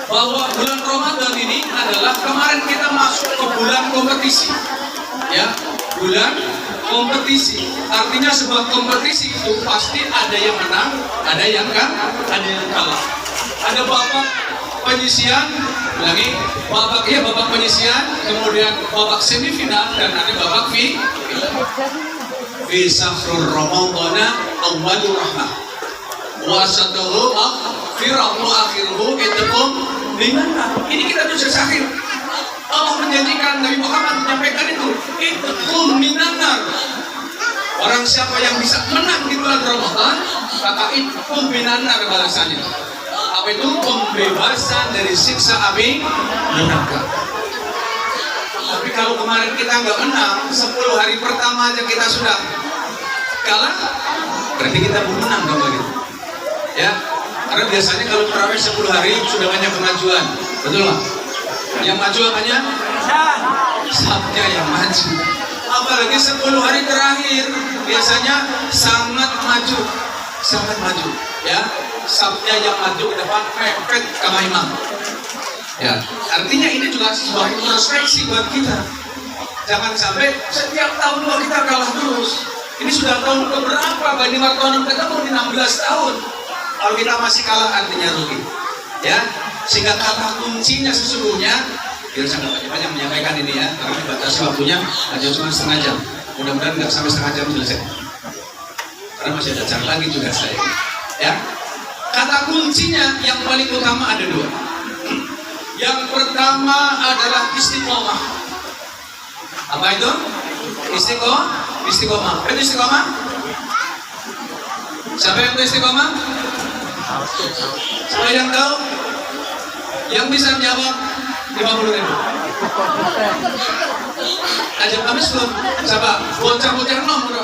bahwa bulan Ramadan ini adalah kemarin kita masuk ke bulan kompetisi, ya, bulan kompetisi. Artinya sebuah kompetisi itu pasti ada yang menang, ada yang kalah. Ada babak penyisian, lagi babak penyisian, kemudian babak semifinal, dan ada babak final. Fi syahrul ramadana awwalur rahmah wa satuhu maghfirah wa akhiruhu itqum minan nar. Ini kita tuh akhir. Allah menjanjikan, Nabi Muhammad menyampaikan itu, itqum minan nar. Orang siapa yang bisa menang di bulan Ramadan, maka itqum minan nar balasannya. Apa itu? Pembebasan dari siksa api neraka. Tapi kalau kemarin kita nggak menang, 10 hari pertama aja kita sudah kalah, berarti kita belum menang kembali. Ya, karena biasanya kalau tarawih 10 hari sudah banyak kemajuan, betul nggak? Yang maju apanya? Sabnya yang maju. Apalagi 10 hari terakhir biasanya sangat maju, ya. Sabnya yang maju ke depan, mepet kama imam. Ya, artinya ini juga sebuah introspeksi buat kita. Jangan sampai setiap tahun kita kalah terus. Ini sudah tahun keberapa? Bagi tahun ketemu di 16 tahun. Kalau kita masih kalah artinya rugi. Ya, sehingga kata kuncinya sesungguhnya, biar sangat banyak menyampaikan ini ya, karena dibatasi waktunya hanya cuma setengah jam. Mudah-mudahan nggak sampai setengah jam selesai. Karena masih ada acara lagi juga saya. Ya, kata kuncinya yang paling utama ada 2. Yang pertama adalah istiqomah. Apa itu? Istiqomah. Apa itu istiqomah? Siapa yang tahu istiqomah? Siapa yang tahu? Yang bisa menjawab 50.000. Ajak kami sebelum. Siapa? Bocah-bocah nomor.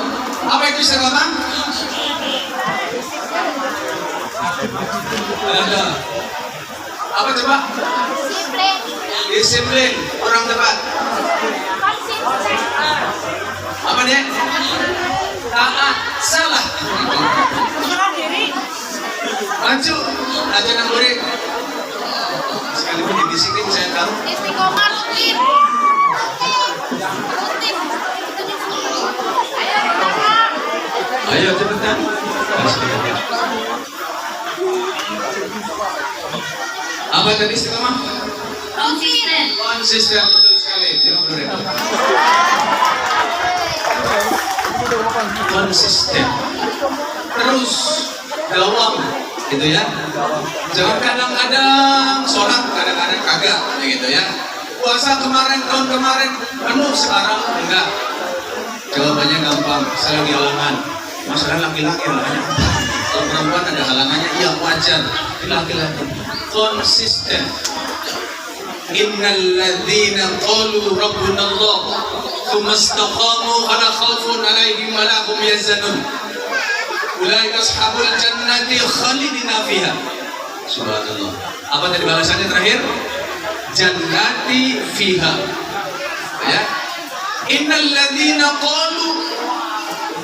Apa itu istiqomah? Ada. Apa coba? Disiplin. Orang tepat. Apa dia? Taat. Salah. Maju. Aja murid. Sekalipun dibisikin saya tahu. Istiqomah rutin. Ayo cepetan. Apa tadi istiqomah? Konsisten, betul sekali. 50.000. Konsisten. Terus dawam, gitu ya. Jangan kadang-kadang sholat, kadang-kadang kagak, gitu ya. Puasa kemarin, tahun kemarin penuh, sekarang enggak. Jawabannya gampang. Saya lagi halangan. Masalah laki-laki halangannya. Kalau perempuan ada halangannya, iya wajar. Laki-laki konsisten. Innal ladzina qalu rabbuna Allah tsumma istaqamu fala khaufun 'alaihim wa la hum yahzanun. Ulaika ashabul jannati khalidina fiha. Subhanallah. Apa tadi balasannya terakhir? Jannati fiha. Ya. Innal ladzina qalu,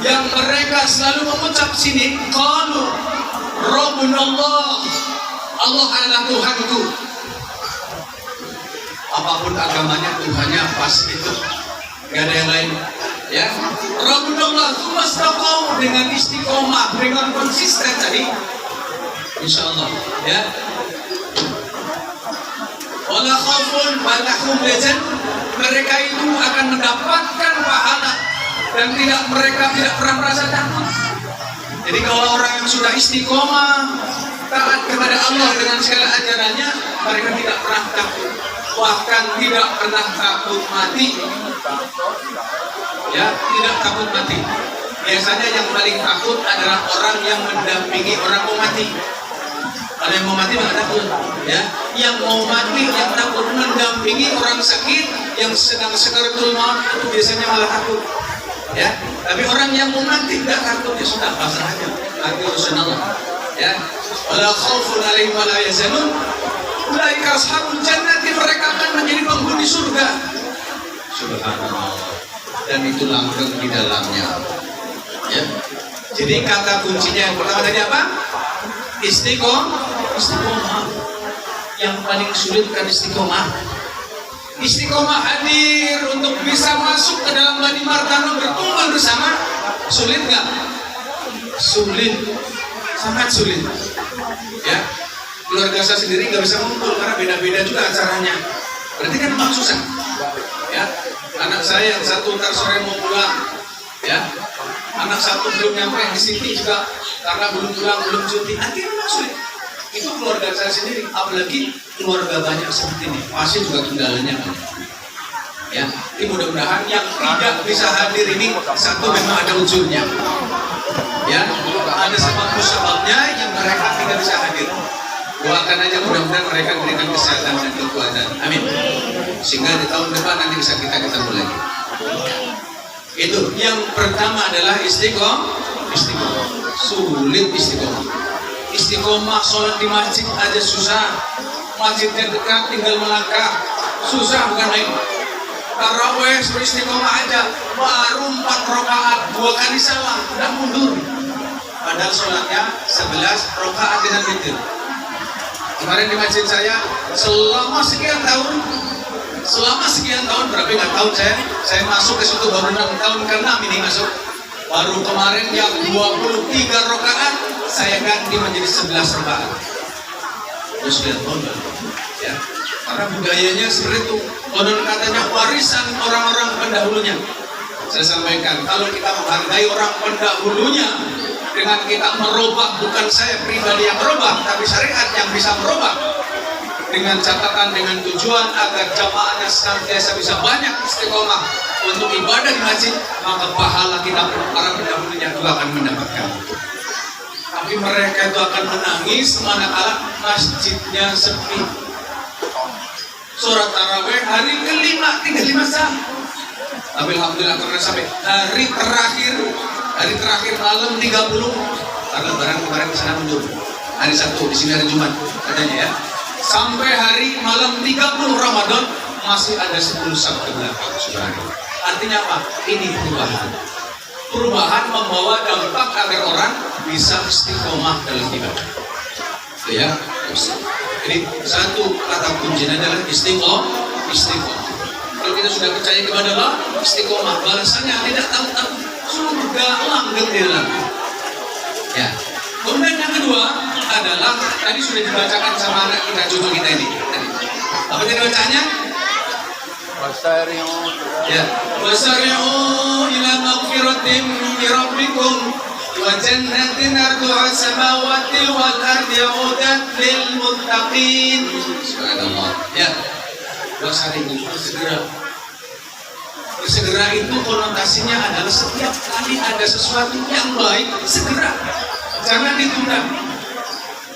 yang mereka selalu mengucap sini, qalu rabbuna Allah, Allah adalah Tuhanku. Apapun agamanya, Tuhannya pas itu, gak ada yang lain. Ya, rabbuna Allah, tsumastaqamu, dengan istiqomah, dengan konsisten tadi, insya Allah. Ya, wala khaufun wala hum yahzanun, mereka itu akan mendapatkan pahala dan mereka tidak pernah merasa takut. Jadi kalau orang yang sudah istiqomah, taat kepada Allah dengan segala ajarannya, mereka tidak pernah takut, bahkan tidak pernah takut mati. Ya, tidak takut mati. Biasanya yang paling takut adalah orang yang mendampingi orang mau mati. Ada yang mau mati nggak takut, ya. Yang mau mati, yang takut mendampingi orang sakit yang sedang sekaratul maut, itu biasanya malah takut, ya. Tapi orang yang mau mati nggak takut, ya sudah pasrah aja. Mati urusan Allah, ya. Wala khaufun 'alaihim wa la yahzanun. Ulaika ashabul jannati, mereka akan menjadi penghuni surga. Subhanallah. Dan itu langgeng di dalamnya, ya. Jadi kata kuncinya yang pertama tadi apa? Istiqomah. yang paling sulit kan istiqomah. Istiqomah hadir untuk bisa masuk ke dalam Bani Martano berkumpul bersama. Sulit nggak? Sulit, sangat sulit. Ya, keluarga saya sendiri nggak bisa ngumpul karena beda-beda juga acaranya. Berarti kan memang susah. Ya, anak saya yang satu ntar sore mau pulang. Ya, anak satu belum nyampe di sini juga karena belum pulang, belum cuti. Akhirnya memang sulit. Itu keluarga saya sendiri, apalagi keluarga banyak seperti ini, pasti juga kendalanya banyak. Ya, ini mudah-mudahan yang tidak bisa hadir ini satu memang ada unsurnya. Ya, ada sebab-sebabnya yang mereka tidak bisa hadir. Doakan aja mudah-mudahan mereka diberikan kesehatan dan kekuatan. Amin. Sehingga di tahun depan nanti bisa kita ketemu lagi. Itu yang pertama adalah istiqomah. Sulit istiqomah. Istiqomah sholat di masjid aja susah. Masjidnya dekat tinggal melangkah. Susah bukan main. Taraweh istiqomah aja baru 4 rakaat 2 kali salam udah mundur. Padahal sholatnya 11 rakaat dengan witir. Kemarin di masjid saya selama sekian tahun berapa nggak tahun saya masuk ke situ baru 6 tahun ke 6 ini masuk. Baru kemarin yang 23 rakaat saya ganti menjadi 11 rakaat. Terus lihat tahun ya. Karena budayanya seperti itu. Konon katanya warisan orang-orang pendahulunya. Saya sampaikan, kalau kita menghargai orang pendahulunya dengan kita merubah, bukan saya pribadi yang merubah, tapi syariat yang bisa merubah. Dengan catatan, dengan tujuan agar jamaahnya senantiasa bisa banyak istiqomah untuk ibadah di masjid, maka pahala kita para pendahulunya juga akan mendapatkan. Tapi mereka itu akan menangis manakala masjidnya sepi. Surat taraweh hari kelima 35 jam. Tapi alhamdulillah karena sampai hari terakhir malam 30. Karena barang kemarin kesana mundur. Hari Sabtu di sini hari Jumat katanya ya. Sampai hari malam 30 Ramadan masih ada 10 Sabtu belakang, saudara. Artinya apa? Ini perubahan. Perubahan membawa dampak agar orang bisa istiqomah dalam ibadah. Itu ya. Jadi satu kata kuncinya adalah istiqomah. Kalau kita sudah percaya kepada Allah, istiqomah balasannya tidak tahu surga langgeng di dalam. Ya. Kemudian yang kedua adalah tadi sudah dibacakan sama anak kita, cucu kita ini. Apa tadi bacaannya? Wasari'u ila maghfiratin min rabbikum wa jannatin arduha samawati wal ardi udat lil muttaqin. Subhanallah. Ya. Wasari'u segera itu konotasinya adalah setiap kali ada sesuatu yang baik segera, jangan ditunda.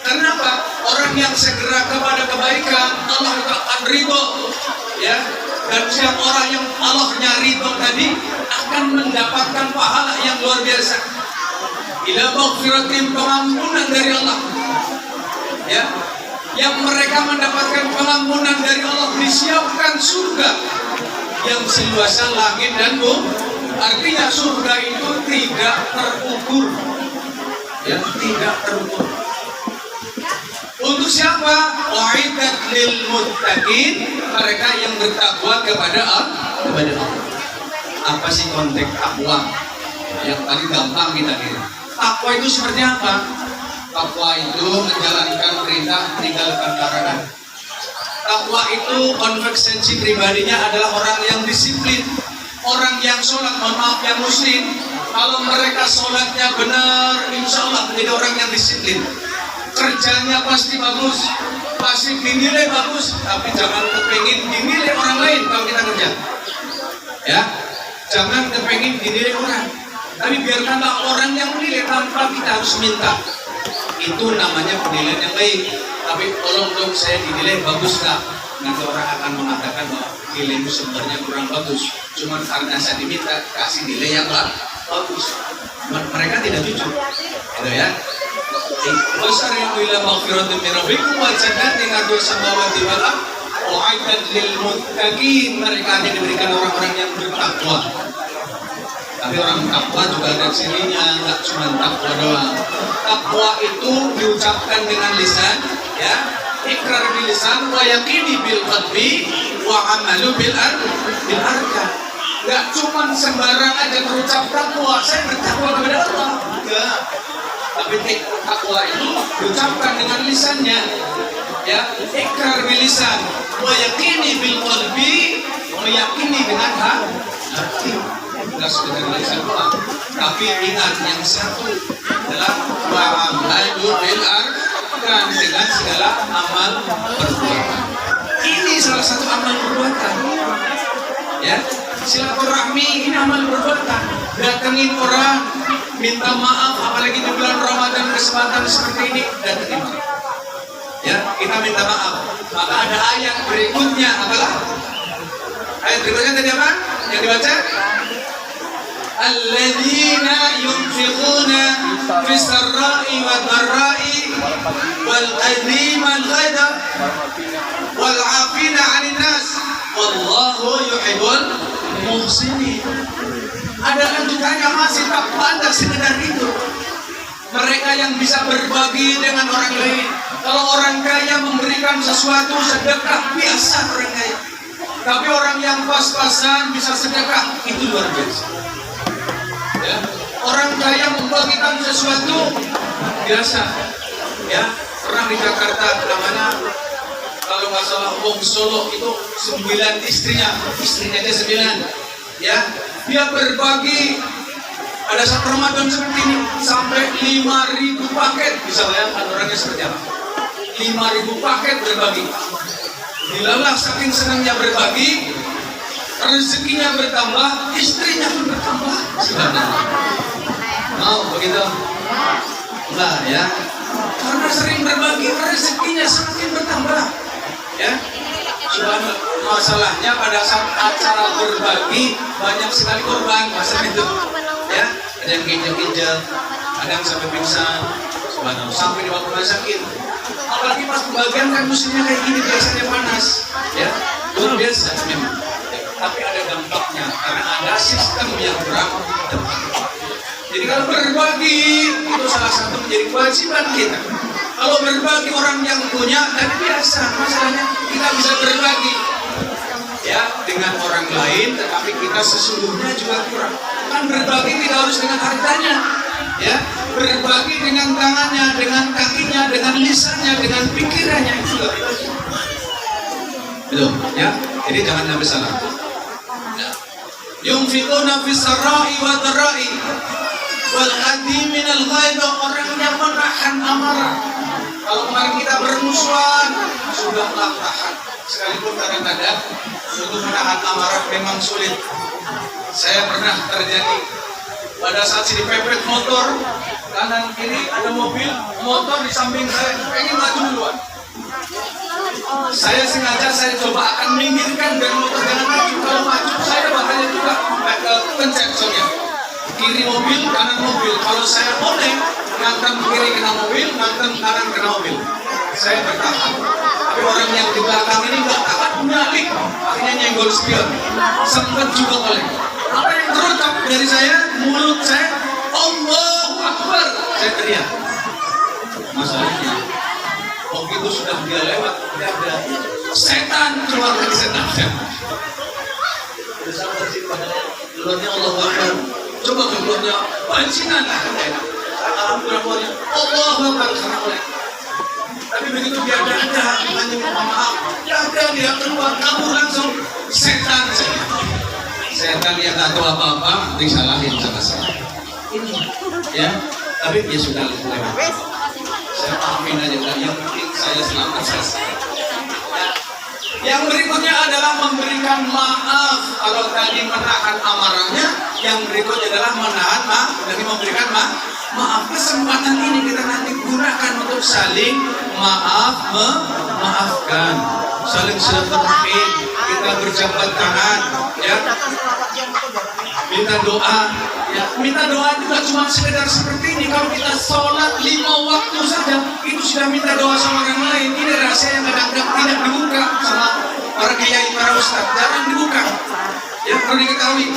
Kenapa? Orang yang segera kepada kebaikan Allah akan ridho, ya. Dan siapa orang yang Allahnya ridho tadi akan mendapatkan pahala yang luar biasa. Ila maghfiratin, pengampunan dari Allah, ya. Yang mereka mendapatkan pengampunan dari Allah, disiapkan surga yang seluas langit dan bumi. Artinya surga itu tidak terukur, ya, tidak terukur. Untuk siapa? Wa'idat lil muttaqin, mereka yang bertakwa kepada Allah. Apa sih konteks takwa? Yang tadi gampang kita kira. Takwa itu seperti apa? Takwa itu menjalankan perintah, meninggalkan larangan. Takwa itu konsistensi pribadinya adalah orang yang disiplin, orang yang sholat, mohon maaf yang muslim. Kalau mereka sholatnya benar, insya Allah menjadi orang yang disiplin. Kerjanya pasti bagus, pasti dinilai bagus, tapi jangan kepengin dinilai orang lain kalau kita kerja. Ya, jangan kepengin dinilai orang, tapi biarkanlah orang yang menilai tanpa kita harus minta. Itu namanya penilaian yang baik. Tapi tolong dong saya dinilai bagus nggak? Nanti orang akan mengatakan bahwa nilaimu sebenarnya kurang bagus. Cuman karena saya diminta kasih nilai yang bagus. Mereka tidak jujur, gitu ya. Wasari'u ila maghfiratin min rabbikum wa jannatin 'arduha samawati wal ardh u'iddat lil muttaqin. Mereka hanya diberikan orang-orang yang bertakwa. Tapi orang takwa juga ada sininya, nggak cuma takwa doang. Takwa itu diucapkan dengan lisan, ya. ikrar bil lisan wa yaqini bil qalbi wa amalu bil arkan. Enggak cuma sembarang aja berucap takwa, saya bertakwa kepada Allah. Enggak. Tapi takwa itu diucapkan dengan lisannya. Ya, ikrar bil lisan wa yaqini bil qalbi, meyakini dengan hati. Enggak sekedar lisan doang. Tapi ingat yang satu adalah wa amalu bil arkan, dengan segala amal perbuatan. Ini salah satu amal perbuatan. Ya, silaturahmi ini amal perbuatan. Datengin orang, minta maaf, apalagi di bulan Ramadan kesempatan seperti ini, datengin orang. Ya, kita minta maaf. Maka ada ayat berikutnya, apalah? Ayat berikutnya tadi apa? Yang dibaca? Alladzina yunfiquna fis sarra'i wad dharra'i wal kadhimal ghaidha wal 'afina 'anil nas wallahu yuhibbul muhsinin. Ada lanjutannya, masih tak pandang sekedar itu. Mereka yang bisa berbagi dengan orang lain. Kalau orang kaya memberikan sesuatu sedekah, biasa orang kaya. Tapi orang yang pas-pasan bisa sedekah, itu luar biasa. Ya. Orang kaya membagikan sesuatu biasa. Ya, pernah di Jakarta namanya, kalau nggak salah Wong Solo itu 9 istrinya aja 9. Ya, dia berbagi. Ada saat Ramadan seperti ini sampai 5.000 paket. Bisa bayangkan orangnya seperti apa? 5.000 paket berbagi. Dilalah saking senangnya berbagi, rezekinya bertambah, istrinya pun bertambah. Mau begitu? Enggak ya. Karena sering berbagi, rezekinya semakin bertambah. Ya. Subhanallah. Masalahnya pada saat acara berbagi banyak sekali korban, masa itu. Ya, ada yang injak-injak, ada yang sampai pingsan, subhanallah, sampai dibawa ke rumah sakit. Apalagi pas pembagian kan musimnya kayak gini, biasanya panas. Ya, luar biasa memang. Tapi ada dampaknya karena ada sistem yang kurang tepat. Jadi kalau berbagi itu salah satu menjadi kewajiban kita. Kalau berbagi orang yang punya, dan biasa masalahnya kita bisa berbagi ya dengan orang lain, tetapi kita sesungguhnya juga kurang. Kan berbagi tidak harus dengan hartanya, ya, berbagi dengan tangannya, dengan kakinya, dengan lisannya, dengan pikirannya, itu lebih baik. Betul, ya. Jadi jangan sampai salah. Yunfiquna fis sarra'i wa dharra'i wal qadiminal ghaidha, orang yang menahan amarah. Kalau kemarin kita bermusuhan, sudahlah tahan. Sekalipun kadang-kadang untuk menahan amarah memang sulit. Saya pernah terjadi pada saat si dipepet motor, kanan kiri ada mobil, motor di samping saya, pengen maju duluan. Saya sengaja saya coba akan minggirkan biar motor jangan maju. Kalau maju saya bahaya juga pencet soalnya. Kiri mobil, kanan mobil. Kalau saya oleng, ngantem kiri kena mobil, ngantem kanan kena mobil. Saya bertahan. Tapi orang yang di belakang ini nggak tahan menyalip, akhirnya nyenggol spion. Sempat juga oleng. Apa yang terucap dari saya, mulut saya, Allahu Akbar, saya teriak. Masalahnya, begitu sudah dia lewat, dia ada setan keluar dari setan. Bersama si keluarnya Allahu Akbar. Coba keluarnya bansinan lah. Alhamdulillah, Allahu Akbar karena oleh. Tapi begitu dia ada, hanya minta maaf, dia keluar, kamu langsung setan. Setan yang tak tahu apa-apa, disalahin sama saya. Ya, tapi dia sudah lewat. Saya maafin aja, yang penting saya selamat selesai. Yang berikutnya adalah memberikan maaf. Kalau tadi menahan amarahnya, yang berikutnya adalah menahan maaf, dari memberikan maaf. Kesempatan ini kita nanti gunakan untuk saling memaafkan, saling silaturahim, kita berjabat tangan, ya, minta doa, ya, minta doa juga cuma sekedar seperti ini. Kalau kita sholat 5 waktu saja, itu sudah minta doa sama orang lain. Ini rahasia yang kadang-kadang tidak dibuka sama para kiai, para ustaz, jarang dibuka. Ya, perlu diketahui.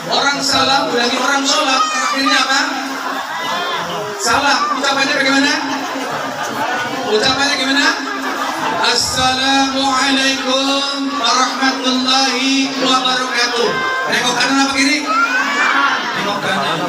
Orang salah, lagi orang sholat, akhirnya apa? Salah. Ucapannya bagaimana? Ucapannya gimana? Assalamualaikum warahmatullahi wabarakatuh. Nengok kanan apa kiri? Nengok kanan.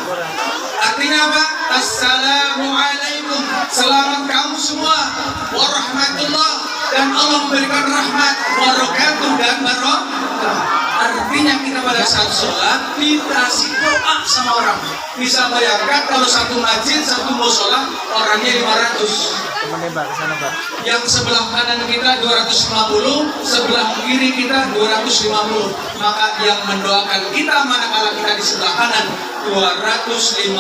Artinya apa? Assalamualaikum. Selamat kamu semua. Warahmatullah. Dan Allah memberikan rahmat, wabarakatuh dan barokah. Artinya kita pada saat sholat kita kasih doa sama orang. Bisa bayangkan kalau satu masjid, satu musola orangnya 500. Yang sebelah kanan kita 250, sebelah kiri kita 250. Maka yang mendoakan kita manakala kita di sebelah kanan 250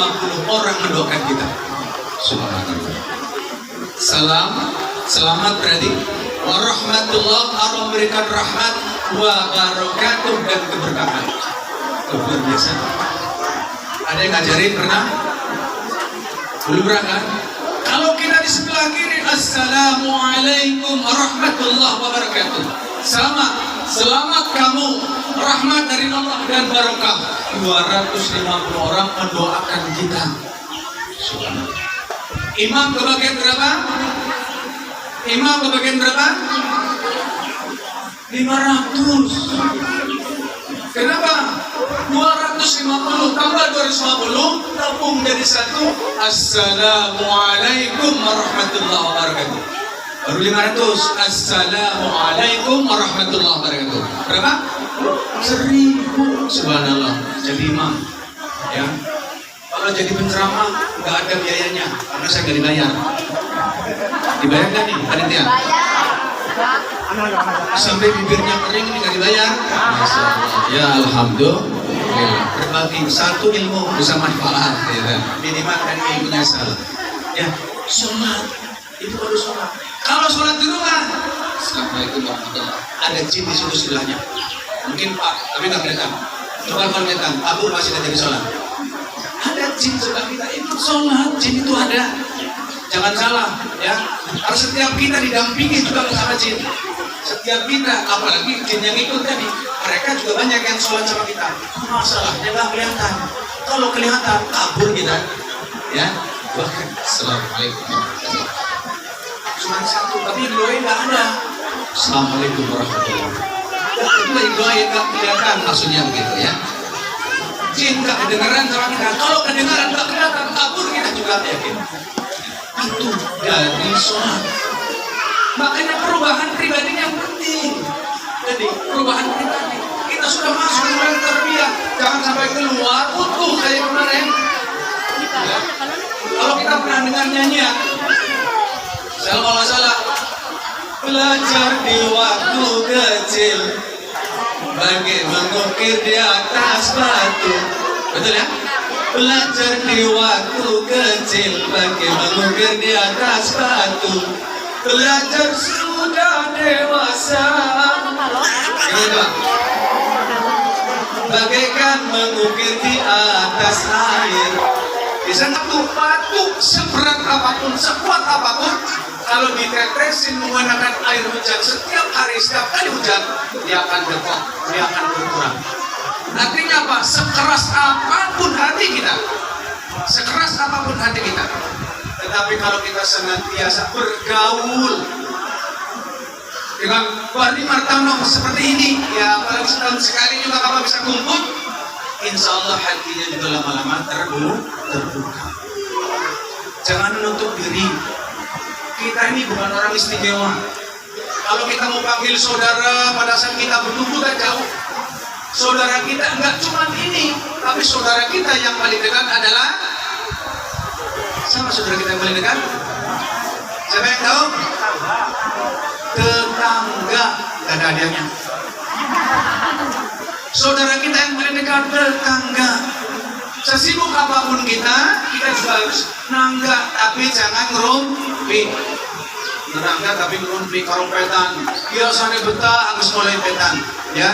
orang mendoakan kita. Subhanallah. Selamat berarti warahmatullah, Allah memberikan rahmat wa barakatuh dan keberkahan. Luar biasa. Ada yang ngajarin pernah? Belum pernah kan? Kalau kita di sebelah kiri, assalamualaikum warahmatullahi wabarakatuh. Selamat kamu, rahmat dari Allah dan barokah. 250 orang mendoakan kita. Subhanallah. Imam kebagian berapa? Imam kebagian berapa? 500. Kenapa? 250 tambah 250 gabung jadi satu. Assalamualaikum warahmatullahi wabarakatuh. Baru 500. Assalamualaikum warahmatullahi wabarakatuh. Berapa? 1000. Subhanallah. Jadi imam. Ya. Kalau jadi penceramah nggak ada biayanya karena saya nggak dibayar. Dibayar nggak nih panitia? Sampai bibirnya kering ini nggak dibayar. Ya alhamdulillah. Berbagi satu ilmu bisa manfaat. Ya. Minimal kan ilmunya salah. Ya sholat itu baru sholat. Kalau sholat di rumah, assalamualaikum warahmatullahi. Ada jin di situ sebelahnya. Mungkin Pak, tapi nggak kelihatan. Coba kalau kelihatan, Abu masih nggak jadi sholat. Ada jin sebelah kita ikut sholat, jin itu ada. Jangan salah, ya. Harus setiap kita didampingi juga sama jin. Setiap kita, apalagi jin yang ikut tadi, mereka juga banyak yang sholat sama kita. Masalahnya nggak kelihatan. Kalau kelihatan, kabur kita, ya. Assalamualaikum. Cuma satu, tapi doain nggak ada. Assalamualaikum warahmatullahi wabarakatuh. Itu lagi doain nggak kelihatan, maksudnya begitu ya. Jin nggak kedengaran sama kita. Kalau kedengaran nggak kelihatan, kabur kita juga yakin. Itu dari sholat. Makanya perubahan pribadinya yang penting. Jadi perubahan pribadi. Kita sudah masuk ke dalam terbiak. Jangan sampai keluar utuh kayak kemarin. Ya. Kalau kita pernah dengar nyanyian, saya kalau salah, belajar di waktu kecil, bagai mengukir di atas batu. Betul ya? Belajar di waktu kecil, bagai mengukir di atas batu. Belajar sudah dewasa, gitu, bagaikan mengukir di atas air. Bisa batu seberat apapun, sekuat apapun, kalau ditetesin menggunakan air hujan setiap hari, setiap kali hujan, dia akan berkok, dia akan berkurang. Artinya apa? Sekeras apapun hati kita, sekeras apapun hati kita, tetapi kalau kita senantiasa bergaul dengan wali martabat seperti ini, ya apalagi setahun sekali juga Bapak bisa kumpul, insya Allah hatinya juga lama-lama terbuka. Jangan menutup diri. Kita ini bukan orang istimewa. Kalau kita mau panggil saudara pada saat kita berdua kan jauh. Saudara kita enggak cuma ini, tapi saudara kita yang paling dekat adalah sama saudara kita yang paling dekat. Siapa yang tahu? Tetangga, gak ada hadiahnya. Saudara kita yang paling dekat tetangga. Sesibuk apapun kita juga harus nangga, tapi jangan ngerumpi. Nangga tapi ngerumpi karompetan. Biasanya betah, harus mulai petan. Ya,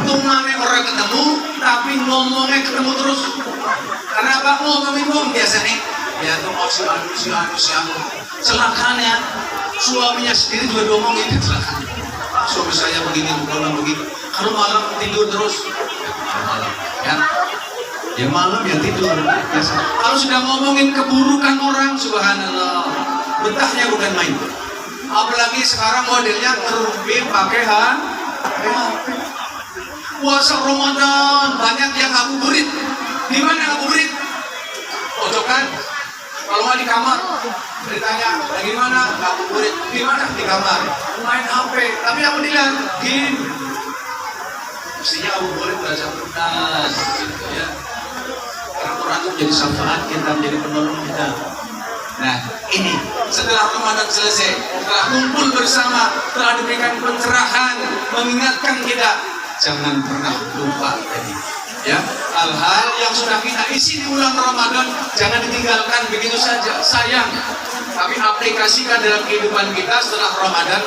tungane orang ketemu, tapi ngomongnya ketemu terus. Kenapa ngomong biasanya? Ya tuh si anu. Celakanya suaminya sendiri juga diomongin celaka. Suami saya begini, bukan begitu. Kalau malam tidur terus, ya malam ya tidur. Biasa. Kalau sudah ngomongin keburukan orang, subhanallah, betahnya bukan main. Apalagi sekarang modelnya ngerumpi pakai HP. Puasa Ramadan banyak yang ngabuburit. Di mana ngabuburit? Pojokan. Kalau nggak di kamar, ditanya lagi mana ngabuburit? Di mana? Di kamar. Main HP. Tapi yang dilihat game. Mestinya ngabuburit belajar Quran, gitu ya. Karena Quran itu jadi syafaat kita, menjadi penolong kita. Nah, ini setelah Ramadan selesai, setelah kumpul bersama, telah diberikan pencerahan, mengingatkan kita jangan pernah lupa tadi. Ya, hal-hal yang sudah kita isi di bulan Ramadan jangan ditinggalkan begitu saja, sayang. Tapi aplikasikan dalam kehidupan kita setelah Ramadan.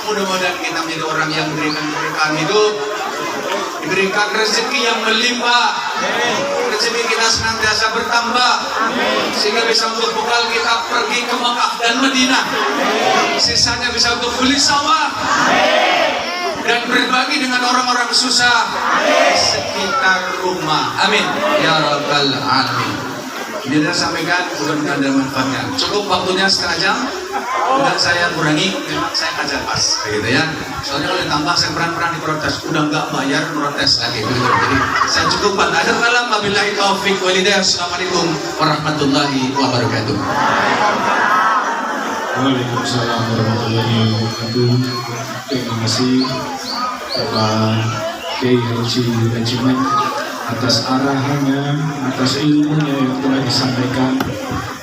Mudah-mudahan kita menjadi orang yang diberikan keberkahan hidup, diberikan rezeki yang melimpah, rezeki kita senantiasa bertambah, sehingga bisa untuk bekal kita pergi ke Mekah dan Madinah, sisanya bisa untuk beli sawah dan berbagi dengan orang-orang susah di sekitar rumah. Amin ya rabbal alamin. Ini saya sampaikan, mudah-mudahan ada manfaatnya. Cukup waktunya setengah jam, udah saya kurangi, memang saya ajar pas, gitu ya. Soalnya kalau ditambah saya peran-peran diprotes, udah nggak bayar protes lagi, gitu. Jadi saya cukupkan. Akhir kalam, wabillahi taufiq walhidayah. Assalamualaikum warahmatullahi wabarakatuh. Waalaikumsalam warahmatullahi wabarakatuh. Terima kasih Bapak Kiai Haji Rajiman atas arahannya, atas ilmunya yang telah disampaikan.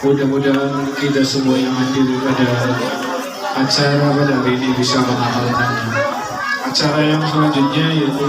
Mudah-mudahan kita semua yang hadir pada acara pada hari ini bisa mengamalkan. Acara yang selanjutnya yaitu